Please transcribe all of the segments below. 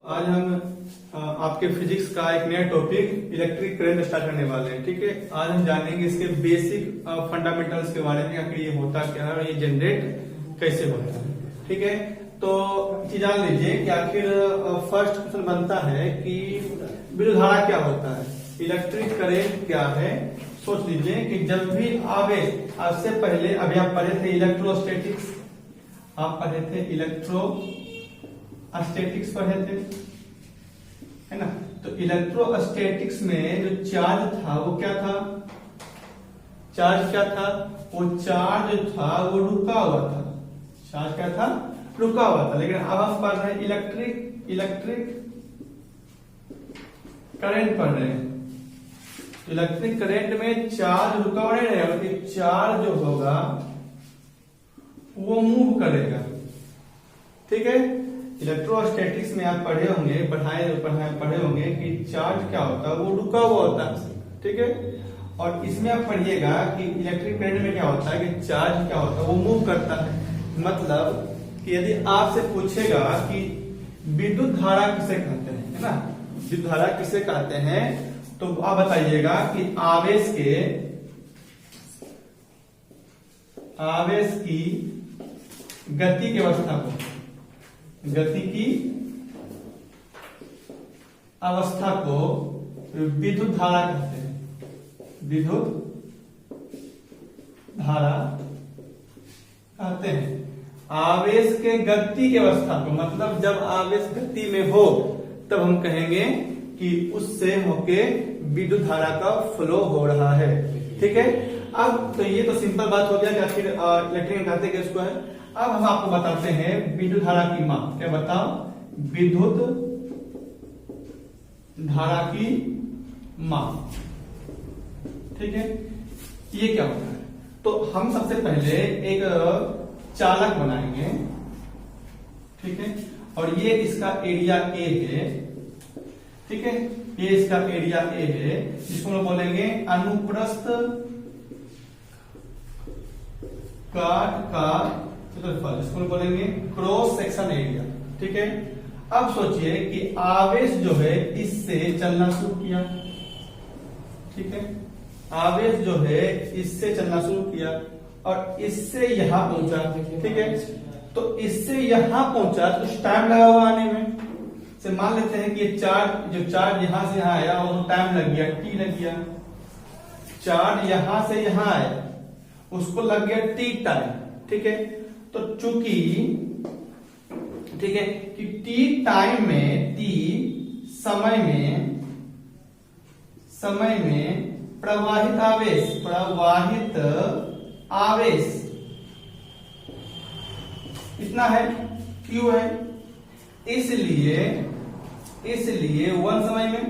आज हम आपके फिजिक्स का एक नया टॉपिक इलेक्ट्रिक करंट स्टार्ट करने वाले हैं। ठीक है, आज हम जानेंगे इसके बेसिक फंडामेंटल्स के बारे में, आखिर ये होता क्या है और ये जनरेट कैसे होता है। ठीक है, तो ये जान लीजिए कि आखिर फर्स्ट क्वेश्चन बनता है कि विद्युत धारा क्या होता है, इलेक्ट्रिक करंट क्या है। सोच लीजिए कि जब भी आवेश, आज से पहले अभी आप पढ़े थे इलेक्ट्रोस्टैटिक्स, आप पढ़े थे इलेक्ट्रोस्टैटिक्स पढ़े थे, है ना। तो इलेक्ट्रोस्टैटिक्स में जो चार्ज था वो क्या था, चार्ज क्या था, वो चार्ज जो था वो रुका हुआ था। चार्ज क्या था, रुका हुआ था। लेकिन अब हम पढ़ रहे हैं इलेक्ट्रिक करंट पढ़ रहे हैं। इलेक्ट्रिक करंट में चार्ज रुका हुआ नहीं रहेगा, बल्कि चार्ज जो होगा वो मूव करेगा। ठीक है, इलेक्ट्रोस्टैटिक्स में आप पढ़े होंगे, पढ़े होंगे कि चार्ज क्या होता है, वो रुका हुआ होता है। ठीक है, और इसमें आप पढ़िएगा कि इलेक्ट्रिक करंट में क्या होता है कि चार्ज क्या होता है, वो मूव करता है। मतलब कि यदि आपसे पूछेगा कि विद्युत धारा किसे कहते हैं, है ना, विद्युत धारा किसे कहते हैं, तो आप बताइएगा कि आवेश की गति की अवस्था को, गति की अवस्था को विद्युत धारा कहते हैं। विद्युत धारा कहते हैं आवेश के गति की अवस्था को। मतलब जब आवेश गति में हो तब हम कहेंगे कि उससे होके विद्युत धारा का फ्लो हो रहा है। ठीक है, अब तो ये तो सिंपल बात हो गया कि आखिर इलेक्ट्रिक कहते हैं इसको है। अब हम आपको बताते हैं विद्युत धारा की माप। क्या बताओ, विद्युत धारा की माप। ठीक है, ये क्या होता है, तो हम सबसे पहले एक चालक बनाएंगे। ठीक है, और ये इसका एरिया ए है। ठीक है, ये इसका एरिया ए है, जिसको हम बोलेंगे अनुप्रस्थ काट का क्षेत्रफल, जिसको हम बोलेंगे क्रॉस सेक्शन एरिया। ठीक है, अब सोचिए कि आवेश जो है इससे चलना शुरू किया। ठीक है, आवेश जो है इससे चलना शुरू किया और इससे यहां पहुंचा। ठीक है, तो इससे यहां पहुंचा तो टाइम लगा हुआ आने में। से मान लेते हैं कि ये चार्ज यहां से यहां आया और टाइम लग गया, टी लग गया। चार्ज यहां से यहां आया, उसको लग गया टी टाइम। ठीक है, तो चूंकि ठीक है कि टी टाइम में, टी समय में प्रवाहित आवेश इतना है, क्यू है। इसलिए वन समय में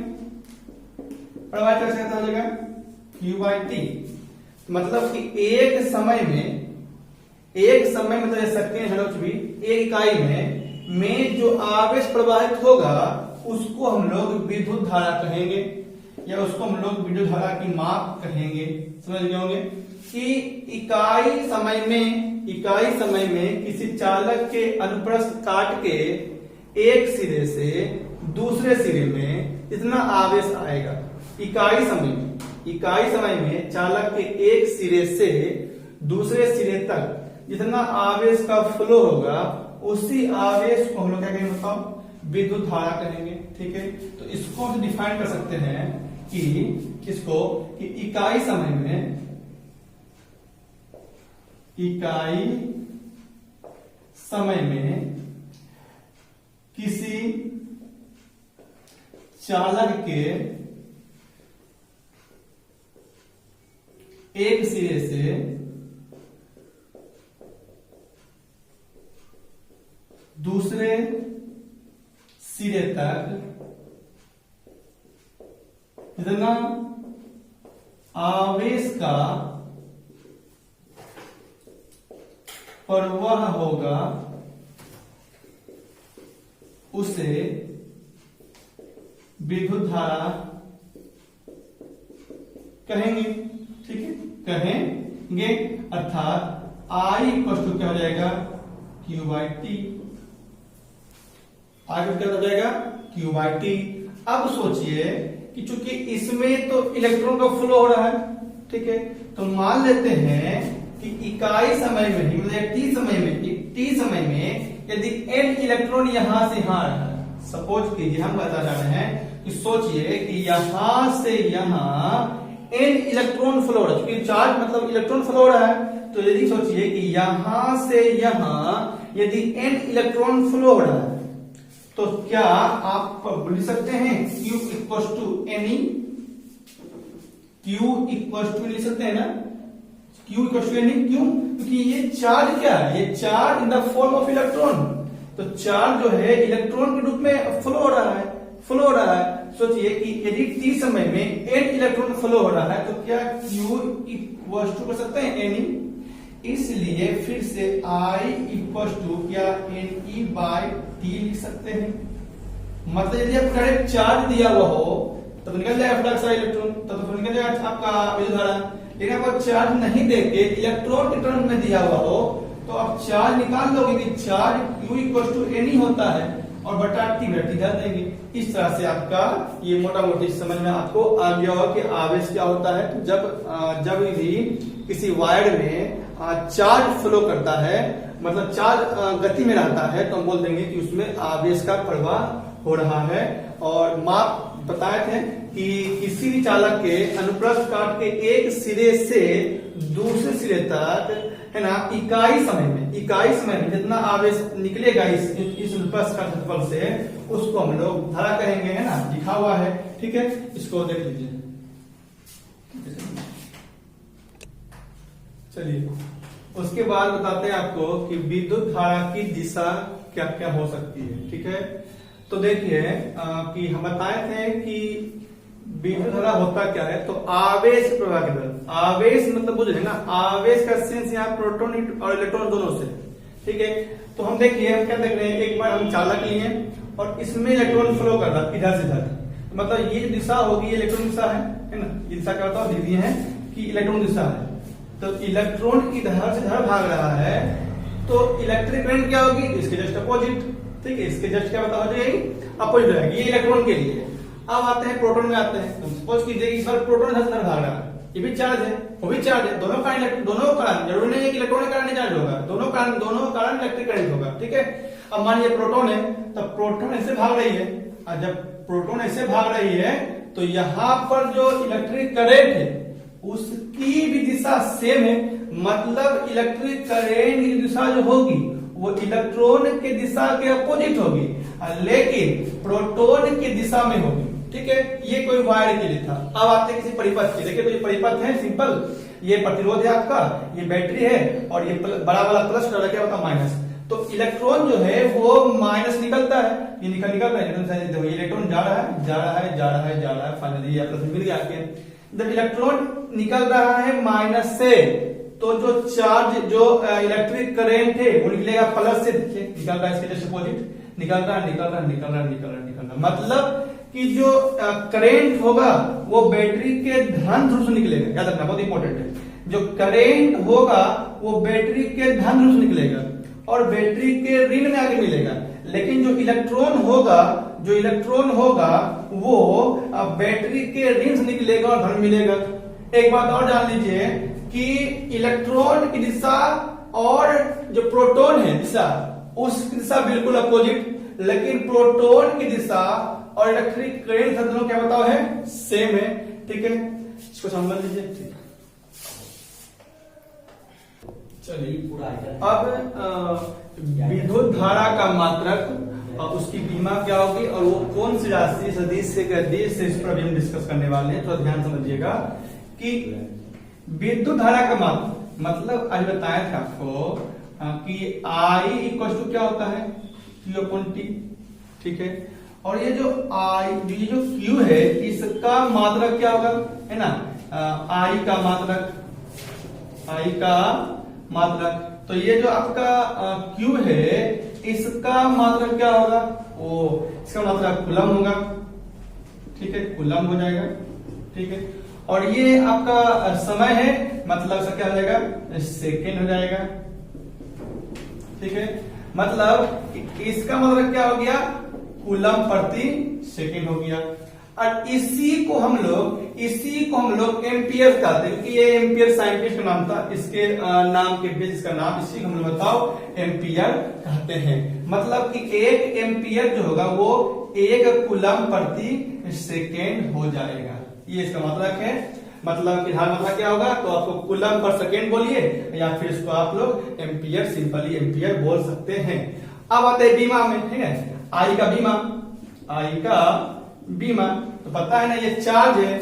प्रवाहित कैसे हो जाएगा, क्यू बाई टी। मतलब कि एक समय मतलब सेकंड है कुछ भी, एक इकाई में जो आवेश प्रवाहित होगा उसको हम लोग विद्युत धारा कहेंगे, या उसको हम लोग विद्युत धारा की माप कहेंगे। समझ गए होंगे कि इकाई समय में किसी चालक के अनुप्रस्थ काट के एक सिरे से दूसरे सिरे में इतना आवेश आएगा। इकाई समय में चालक के एक सिरे से दूसरे सिरे तक जितना आवेश का फ्लो होगा, उसी आवेश को हम लोग क्या कहेंगे, बताओ, विद्युत धारा कहेंगे। ठीक है, तो इसको हम डिफाइन कर सकते हैं कि इसको कि इकाई समय में किसी चालक के एक सिरे से दूसरे सिरे तक जितना आवेश का प्रवाह होगा उसे विद्युत धारा कहेंगे। ठीक है, कहेंगे, अर्थात I = क्या हो जाएगा, Q/T। आगे क्या हो जाएगा Q/T। अब सोचिए कि चूंकि इसमें तो इलेक्ट्रॉन का फ्लो हो रहा है, ठीक है, तो मान लेते हैं कि इकाई समय में मतलब टी समय में यदि n इलेक्ट्रॉन यहां से यहां आ रहा है, सपोज कीजिए हम बता रहे हैं कि सोचिए कि यहां से यहां n इलेक्ट्रॉन फ्लो हो रहा है, क्योंकि चार्ज मतलब इलेक्ट्रॉन फ्लो हो रहा है, तो यदि सोचिए कि यहां से यहां यदि n इलेक्ट्रॉन फ्लो हो रहा है तो क्या आप बोल सकते हैं Q equal to NE, Q equal to लिख सकते हैं ना, Q इक्वल टू NE। क्यों? क्योंकि ये चार्ज क्या है, ये charge in the form of electron, तो चार्ज जो है इलेक्ट्रॉन के रूप में फ्लो हो रहा है। सोचिए कि यदि t समय में n इलेक्ट्रॉन फ्लो हो रहा है तो क्या Q इक्वल टू कर सकते हैं NE, इसलिए फिर से I इक्वल टू क्या NE/T लिख सकते हैं। मतलब यदि आप करेक्ट चार्ज दिया हुआ हो तब तो निकल जाएगा फ्लक्स इलेक्ट्रॉन, तब तो निकल जाएगा आपका विद्युत धारा। लेकिन आपको चार्ज नहीं देके इलेक्ट्रॉन के टर्म में दिया हुआ हो तो आप चार्ज निकाल लोगे कि charge Q equal to NE होता है और बटा T धर देंगे। इस तरह से आपका ये मोटा मोटी समझ में आपको आ गया होगा कि आवेश क्या होता है। तो जब भी किसी वायर में चार्ज फ्लो करता है मतलब चार्ज गति में रहता है तो हम बोल देंगे कि उसमें आवेश का प्रवाह हो रहा है। और माप बताए थे कि किसी भी चालक के अनुप्रस्थ काट के एक सिरे से दूसरे सिरे तक है ना इकाई समय में जितना आवेश निकलेगा इस अनुप्रस्थ काट क्षेत्रफल से उसको हम लोग धारा कहेंगे, है ना, लिखा हुआ है, ठीक है, इसको देख लीजिए। चलिए उसके बाद बताते हैं आपको कि विद्युत धारा की दिशा क्या क्या हो सकती है, ठीक है। तो देखिए कि हम बताए थे कि विद्युत धारा होता क्या है, तो आवेश प्रवाह की तरफ, आवेश मतलब बुझे ना, आवेश का सेंस यहाँ प्रोटॉन और इलेक्ट्रॉन दोनों से, ठीक है। तो हम देखिए हम क्या देख रहे हैं, एक बार हम चालक लिए और इसमें इलेक्ट्रॉन फ्लो कर रहा है इधर से इधर, मतलब ये जो दिशा होगी ये इलेक्ट्रॉन दिशा है ना, ये दिशा क्या होता है, दिए हैं कि इलेक्ट्रॉन दिशा है। तो इलेक्ट्रॉन इधर से इधर भाग रहा है तो इलेक्ट्रिक करंट क्या होगी, इसके जस्ट अपोजिट, ठीक है, इसके जस्ट क्या बता हो जाएगी, अपोजिट रहेगी, ये इलेक्ट्रॉन के लिए। अब आते हैं प्रोटॉन में आते हैं, तो सपोज कीजिए इस बार प्रोटॉन इधर से इधर भाग रहा है, ये भी चार्ज है वो भी चार्ज है, दोनों कारण जरूरी नहीं है कि इलेक्ट्रॉन के कारण चार्ज होगा, दोनों कारण इलेक्ट्रिक करंट होगा, ठीक है। अब मान लीजिए प्रोटॉन है, तब प्रोटॉन ऐसे भाग रही है, और जब प्रोटॉन ऐसे भाग रही है तो यहाँ पर जो इलेक्ट्रिक करंट है उसकी भी दिशा सेम है, मतलब इलेक्ट्रिक करंट की दिशा जो होगी वो इलेक्ट्रॉन के दिशा के अपोजिट होगी, लेकिन प्रोटॉन की दिशा में होगी, ठीक है। ये कोई वायर के लिए था। अब आते हैं किसी परिपथ के, देखिए तो ये परिपथ है सिंपल, ये प्रतिरोध है आपका, ये बैटरी है और ये बड़ा वाला प्लस और क्या होता है माइनस। तो इलेक्ट्रॉन जो है वो माइनस निकलता है, ये निकल रहा है, इलेक्ट्रॉन जा रहा है, फाइनली ये प्लस मिल गया। जब इलेक्ट्रॉन निकल रहा है माइनस से तो जो चार्ज जो इलेक्ट्रिक करंट है वो निकलेगा प्लस से, निकल रहा है इसके जस्ट अपोजिट, निकल रहा, मतलब कि जो करंट होगा वो बैटरी के धन ध्रुव से निकलेगा, याद रखना बहुत इंपॉर्टेंट है। जो करंट होगा वो बैटरी के धन ध्रुव से निकलेगा और बैटरी के ऋण में आगे मिलेगा, लेकिन जो इलेक्ट्रॉन होगा वो बैटरी के ऋण से निकलेगा और धन मिलेगा। एक बात और जान लीजिए कि इलेक्ट्रॉन की दिशा और जो प्रोटॉन है दिशा, उसकी दिशा बिल्कुल अपोजिट, लेकिन प्रोटॉन की दिशा और इलेक्ट्रिक करंट दोनों क्या बताओ है, सेम है, ठीक है। इसको समझ लीजिए, ठीक। चलिए अब विद्युत धारा का मात्रक और उसकी बीमा क्या होगी और वो कौन सी राशि सदिश से गदिश से, इस पर भी हम डिस्कस करने वाले हैं, तो ध्यान समझिएगा कि विद्युत धारा का मात्रक मतलब आज बताया था आपको कि I इक्वल टू क्या होता है, Q/T, ठीक है। और ये जो Q है इसका मात्रक क्या होगा, है ना, I का मात्रक, तो ये जो आपका Q है इसका मात्रक क्या होगा, वो इसका मात्रक कूलम होगा, ठीक है, कूलम हो जाएगा, ठीक है। और ये आपका समय है, मतलब इसका क्या हो जाएगा, सेकेंड हो जाएगा, ठीक है। मतलब इसका मतलब क्या हो गया, कूलम प्रति सेकेंड हो गया। और इसी को हम लोग एम्पियर कहते हैं, क्योंकि ये एम्पियर साइंटिस्ट का नाम था, इसके नाम के बेस का नाम, इसी को हम लोग बताओ एम्पियर कहते हैं। मतलब कि एक एम्पियर जो होगा वो 1 कूलम प्रति सेकेंड हो जाएगा, ये इसका मतलब है। मतलब कि ध्यान मतलब क्या होगा, तो आपको कूलम पर सेकेंड बोलिए या फिर इसको आप लोग एम्पियर, सिंपली एम्पियर बोल सकते हैं। अब आते हैं बीमा में, ठीक है, आई का बीमा तो पता है ना, ये चार्ज है,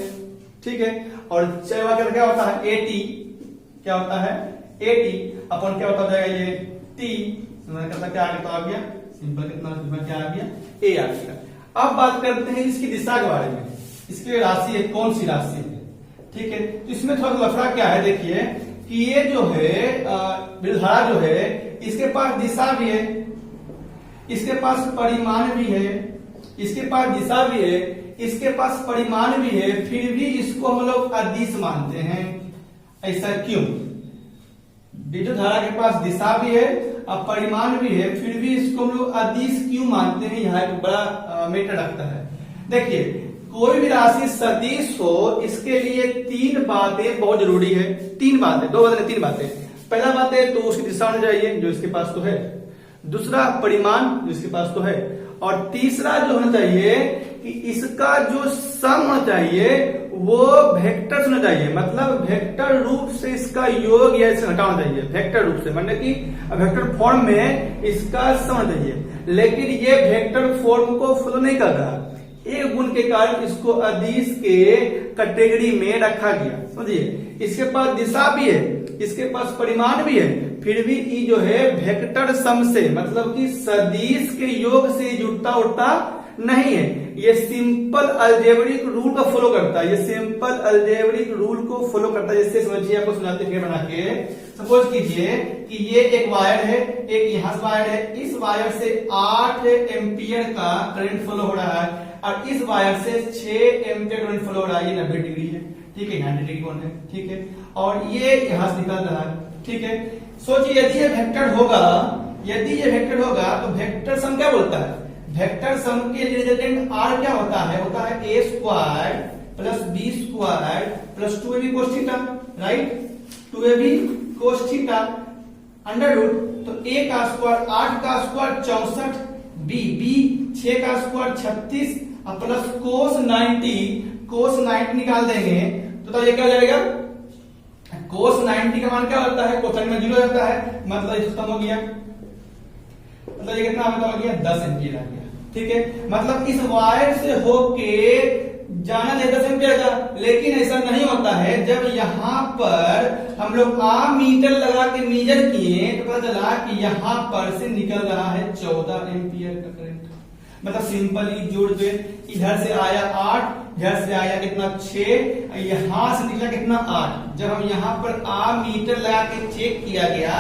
ठीक है, और क्या होता है एटी, क्या होता है एटी अपन क्या होता जाएगा ये टी, करता क्या आगे तो आ गया सिंपल, कितना सिंपल क्या आ गया ए आ गया। अब बात करते हैं इसकी दिशा के बारे में, इसकी राशि है कौन सी राशि है, ठीक है। तो इसमें थोड़ा लफड़ा क्या है, देखिए कि ये जो है विद्युतधारा जो है इसके पास दिशा भी है, इसके पास परिमाण भी है, इसके पास दिशा भी है, इसके पास परिमाण भी है, फिर भी इसको हम लोग अदिश मानते हैं। ऐसा क्यों? विद्युत धारा के पास दिशा भी है और परिमाण भी है, फिर भी इसको हम लोग अदिश क्यों मानते हैं, यह एक बड़ा मैटर रखता है। देखिए कोई भी राशि सदिश हो, इसके लिए 3 बातें बहुत जरूरी है, 3 बातें, 2 बातें 3 बातें। पहला बात है तो उसकी दिशा होनी चाहिए जो इसके पास तो है, दूसरा परिमाण जो इसके पास तो है, और तीसरा जो होना चाहिए कि इसका जो सम होना चाहिए वो वेक्टर होना चाहिए, मतलब वेक्टर रूप से इसका योग या इसे हटाना चाहिए, वेक्टर रूप से, मतलब कि वेक्टर फॉर्म में इसका सम होना चाहिए। लेकिन ये वेक्टर फॉर्म को फॉलो नहीं कर रहा, एक गुण के कारण इसको अदिश के कैटेगरी में रखा गया, समझिए। इसके पास दिशा भी है, इसके पास परिमाण भी है, फिर भी ये जो है वेक्टर सम से, मतलब कि सदिश के योग से जुड़ता उड़ता नहीं है, ये सिंपल अलजेब्रिक रूल को फॉलो करता है, ये सिंपल अलजेब्रिक रूल को फॉलो करता है। जैसे समझिए, आपको सुनाते हैं बना के, सपोज कीजिए कि ये एक वायर है, एक यहां से वायर है, इस वायर से 8 एम्पियर का करंट फ्लो हो रहा है और इस वायर से 6 एम्पियर करंट फ्लो हो रहा है, ये 90 डिग्री है, ठीक है, 90 डिग्री कोण है, ठीक है, और ये यहां से निकल रहा है, ठीक है। सोचिए यदि ये वेक्टर होगा, यदि ये वेक्टर होगा तो वेक्टर सम क्या बोलता है, वेक्टर सम के रिजल्टेंट आर क्या होता है A square plus B square plus 2ab cos theta, right, 2ab cos theta under root, तो a का स्क्वायर 8 का स्क्वायर 64, b 6 का स्क्वायर 36 और प्लस cos 90 निकाल देंगे तो ये क्या हो जाएगा, cos 90 का मान क्या होता है, कोसाइन में 0 रहता है, मतलब ये खत्म हो गया, मतलब ये कितना हो गया 10 एम्पियर आ गया, ठीक है। मतलब इस वायर से होके जाना है 10 एम्पियर का, लेकिन ऐसा नहीं होता है। जब यहाँ पर हम लोग मीटर लगा के मेजर किए तो पता चला कि यहाँ पर से निकल रहा है 14 एम्पियर का करंट, मतलब सिंपली जोड़ दे, इधर से आया 8, इधर से आया कितना 6, यहां से निकला कितना 8। जब हम यहाँ पर मीटर लगा के चेक किया गया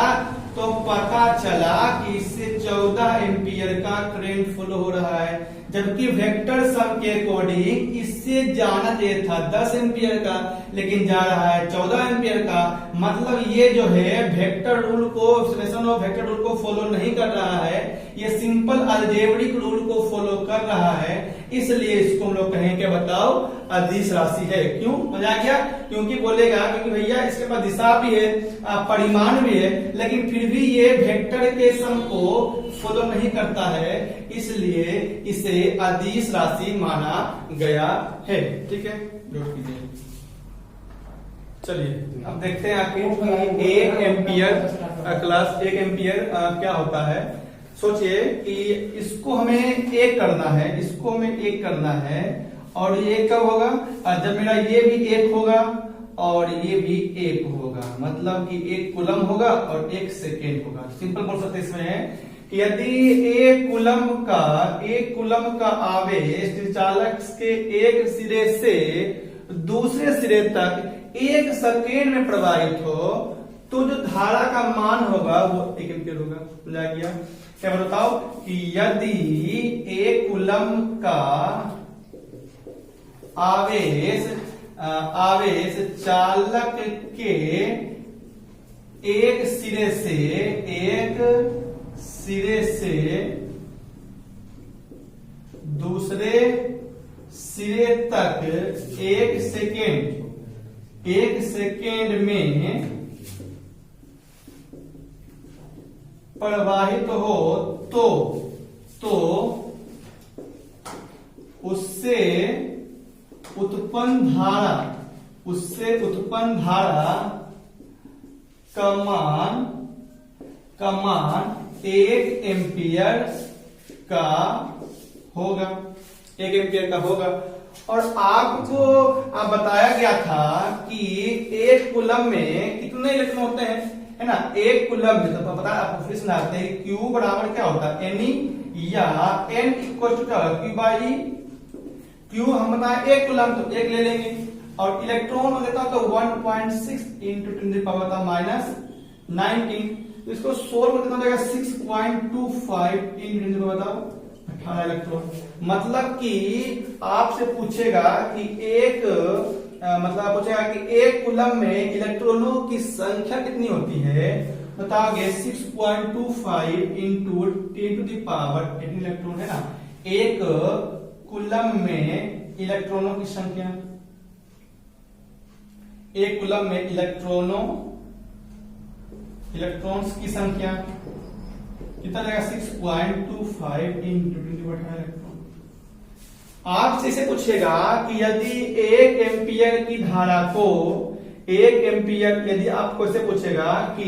तो पता चला कि इससे 14 एम्पियर का करंट फ्लो हो रहा है, जबकि वेक्टर सम के अकॉर्डिंग इससे जाना चाहिए था 10 एम्पियर का, लेकिन जा रहा है 14 एम्पियर का। मतलब ये जो है वेक्टर रूल को, समेशन ऑफ वेक्टर रूल को फॉलो नहीं कर रहा है, ये सिंपल अलजेब्रिक रूल को फॉलो कर रहा है, इसलिए इसको हम लोग कहेंगे बताओ अदिश राशि है। क्यों मजा आ गया? क्योंकि बोलेगा क्योंकि भैया इसके पास दिशा भी है, परिमाण भी है, लेकिन फिर भी ये वेक्टर के सम को फॉलो नहीं करता है, इसलिए इसे अदिश राशि माना गया है, ठीक है। नोट कीजिए। चलिए अब देखते हैं आगे 1 एम्पियर क्लास 1 एम्पियर क्या होता है। सोचिए कि इसको हमें एक करना है, इसको हमें एक करना है, और ये कब होगा, जब मेरा ये भी एक होगा और ये भी एक होगा, मतलब कि 1 कूलम होगा और 1 सेकेंड होगा। सिंपल बोल सकते इसमें कि यदि 1 कूलम का आवेश चालक के एक सिरे से दूसरे सिरे तक 1 सेकेंड में प्रवाहित हो तो जो धारा का मान होगा वो 1 एम्पियर होगा। बुझा गया? क्या बताओ कि यदि 1 कूलम का आवेश चालक के एक सिरे से दूसरे सिरे तक 1 सेकेंड में प्रवाहित हो तो उससे उत्पन्न धारा का मान 1 एम्पियर का होगा। 1 एम्पियर का होगा। और आपको बताया गया था कि 1 कूलम में कितने इलेक्ट्रॉन होते हैं, है ना। 1 कूलम में तो पता है आपको, फिर सुनाते हैं Q बराबर क्या होता है Ne या N इक्वल टू क्या होगा Q बाई E। Q हम बताए 1 कूलम तो 1 ले लेंगे, और इलेक्ट्रॉन हो जाता तो 1.6 इंटू 10 की पावर -19, तो इसको 100 में कितना जाएगा 6.25 इंटू 10 की पावर 18 इलेक्ट्रॉन। मतलब कि आपसे पूछेगा कि एक कूलम में इलेक्ट्रॉनों की संख्या कितनी होती है, बताओगे 6.25 into 10 to the power 18 electron, है ना। एक कूलम में इलेक्ट्रॉनों की संख्या, एक कूलम में इलेक्ट्रॉन्स की संख्या कितना जाएगा 6.25 इंटू 10 इलेक्ट्रॉन। आपसे इसे पूछेगा कि यदि 1 एम्पियर की धारा को 1 एम्पियर, यदि आपको इसे पूछेगा कि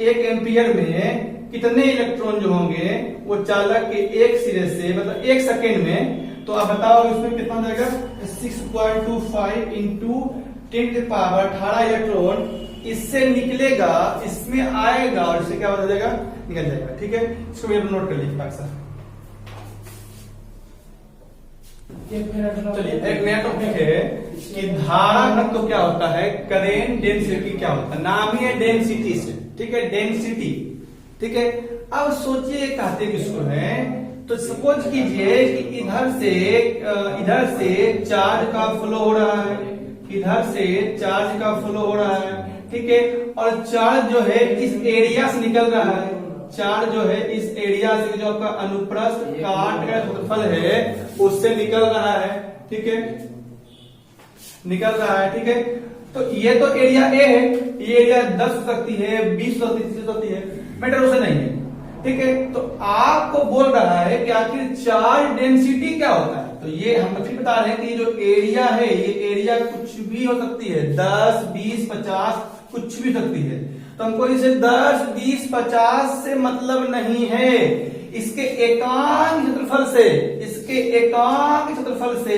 एक एम्पियर में कितने इलेक्ट्रॉन जो होंगे वो चालक के एक सिरे से, मतलब 1 सेकेंड में, तो आप बताओ इसमें कितना जाएगा 6.25 इंटू 10 की पावर 18 इलेक्ट्रॉन इससे निकलेगा, इसमें आएगा और इससे क्या हो जाएगा, निकल जाएगा। ठीक है, इसको भी नोट कर लीजिए अक्सर। चलिए एक नया टॉपिक है कि धारा घनत्व तो क्या होता है, करेंट डेंसिटी क्या होता है। नाम ही है डेंसिटी से, ठीक है, डेंसिटी। ठीक है, अब सोचिए कहते किसको है, तो सपोज कीजिए कि इधर से चार्ज का फ्लो हो रहा है, इधर से चार्ज का फ्लो हो रहा है, ठीक है, और चार्ज जो है इस एरिया से निकल रहा है, चार्ज जो है इस एरिया से, जो आपका अनुप्रस्थ काट का क्षेत्रफल है उससे निकल रहा है, ठीक है, निकल रहा है। ठीक है, तो ये तो एरिया ए है, ये एरिया 10 हो सकती है, 20 हो सकती है, मैटर उसे नहीं है। ठीक है, तो आपको बोल रहा है कि आखिर चार्ज डेंसिटी क्या होता है। तो ये हम फिर बता रहे हैं कि जो एरिया है, ये एरिया कुछ भी हो सकती है, 10, 20, 50 कुछ भी सकती है। तो हमको इसे 10, 20, 50 से मतलब नहीं है, इसके एकांक क्षेत्रफल से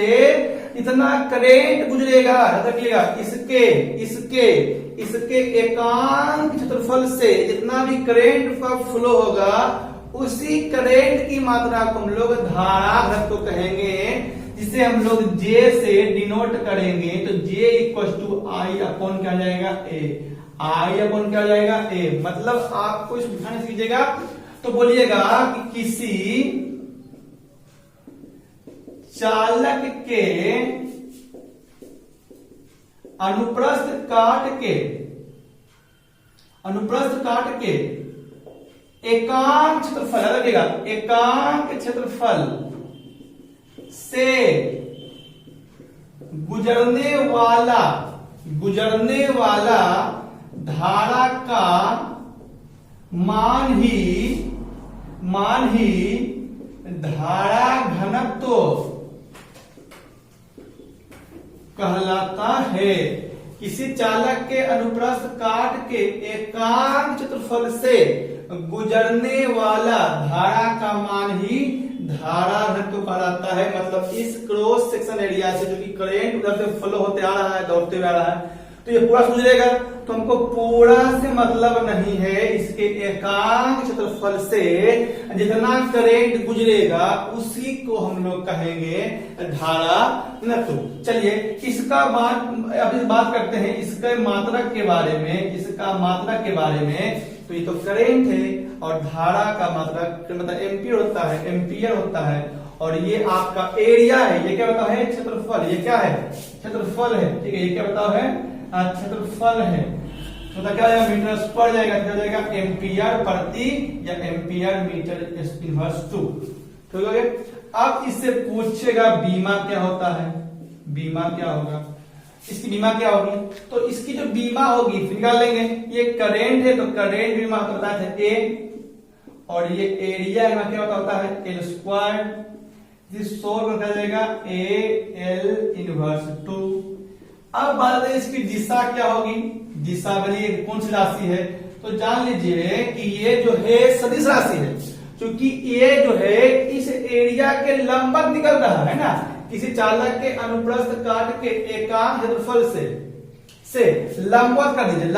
इतना करेंट गुजरेगा, रखिएगा, इसके एकांक क्षेत्रफल से जितना भी करेंट का फ्लो होगा, उसी करेंट की मात्रा को हम लोग धारा घनत्व कहेंगे, जिसे हम लोग J से डिनोट करेंगे। तो J equal to I upon क्या जाएगा A, I अपॉन क्या जाएगा A। मतलब आपको इस ध्यान से कीजिएगा, तो बोलिएगा कि किसी चालक के अनुप्रस्थ काट के एकांक क्षेत्रफल, लगेगा एकांक क्षेत्रफल से गुजरने वाला धारा का मान ही धारा घनत्व कहलाता है। किसी चालक के अनुप्रस्थ काट के एकांक क्षेत्रफल से गुजरने वाला धारा का मान ही धारा घनत्व कहलाता है। मतलब इस क्रॉस सेक्शन एरिया से जो कि करंट उधर से फ्लो होते आ रहा है, दौड़ते हुए आ रहा है, तो ये पूरा गुजरेगा। तो हमको पूरा से मतलब नहीं है, इसके एकांक क्षेत्रफल से जितना करंट गुजरेगा उसी को हम लोग कहेंगे धारा घनत्व। चलिए इसका अभी बात करते हैं इसके मात्रक के बारे में। तो ये तो करंट है और धारा का मात्रक मतलब एम्पियर होता है, और ये आपका एरिया है, ये क्या बताओ है क्षेत्रफल, ये क्या है क्षेत्रफल है, ठीक है, ये क्या बताओ है क्षेत्रफल है। तो क्या हो जाएगा, मीटर स्क्वायर जाएगा, क्या हो जाएगा, एम्पियर प्रति या एम्पियर मीटर इनवर्स 2। ठीक हो गया। अब इससे पूछेगा बीमा क्या होता है, बीमा क्या होगा, इसकी बीमा क्या होगी, तो इसकी जो बीमा होगी फिर निकाल लेंगे। ये करेंट है तो करेंट बीमा होता है ए, और ये एरिया क्या होता है एल स्क्वायर, सोल में जाएगा ए एल इनवर्स 2। अब बात करते हैं इसकी दिशा क्या होगी, दिशा वाली कौन सी राशि है, तो जान लीजिए कि ये जो है सदिश राशि है, क्योंकि ये जो है इस एरिया के लंबवत निकल रहा है ना, किसी चालक के अनुप्रस्थ काट के एकांक क्षेत्रफल से लंबवत कर दीजिए,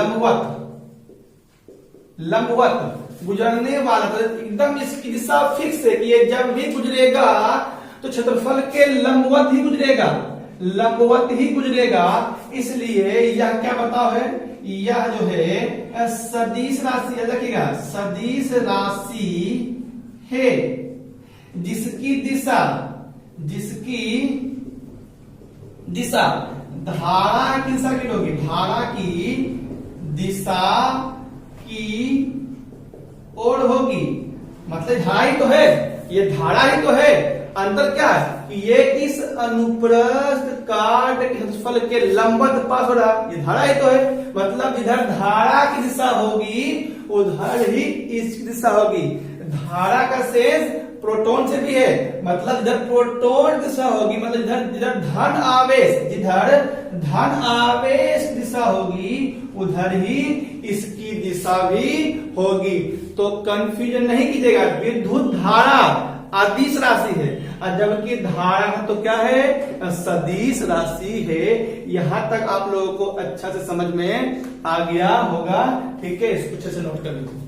लंबवत गुजरने वाला, तो एकदम इसकी दिशा फिक्स है कि ये जब भी गुजरेगा तो क्षेत्रफल के लंबवत ही गुजरेगा, लंबवत ही गुजरेगा। इसलिए यह क्या बताओ है, यह जो है सदिश राशि है, देखिएगा सदिश राशि है जिसकी दिशा धारा की दिशा की होगी, धारा की दिशा की ओर होगी, मतलब धारा ही तो है, ये धारा ही तो है। अंतर क्या है कि ये इस अनुप्रस्थ काट के क्षेत्रफल के लंबवत पास हो रहा, ये धारा ही तो है, मतलब इधर धारा की दिशा होगी उधर ही इसकी दिशा होगी। धारा का शेष प्रोटॉन से भी है, मतलब इधर प्रोटॉन दिशा होगी, मतलब इधर धन आवेश, जिधर धन आवेश दिशा होगी उधर ही इसकी दिशा भी होगी। तो कंफ्यूजन नहीं कीजिएगा, विद्युत धारा अदिश राशि है, और जबकि धारा तो क्या है, सदिश राशि है। यहां तक आप लोगों को अच्छा से समझ में आ गया होगा, ठीक है, इसको अच्छे से नोट कर लीजिए।